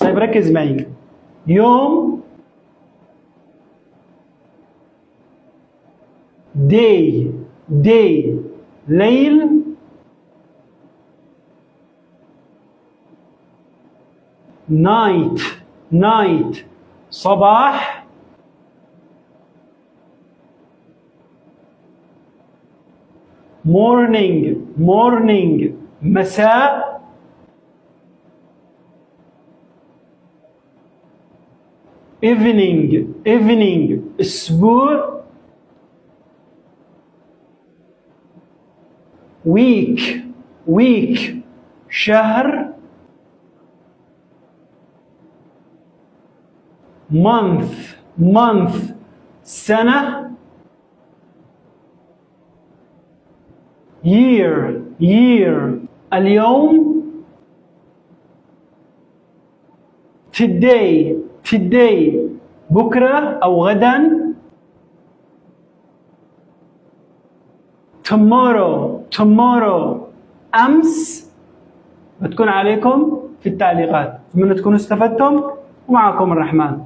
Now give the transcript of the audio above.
طيب ركز معي. يوم، day ليل، night صباح، morning مساء، evening أسبوع، week شهر، month سنة، year اليوم، today بكرة أو غدا، tomorrow أمس. بتكون عليكم في التعليقات. أتمنى تكونوا استفدتم، ومعكم الرحمن.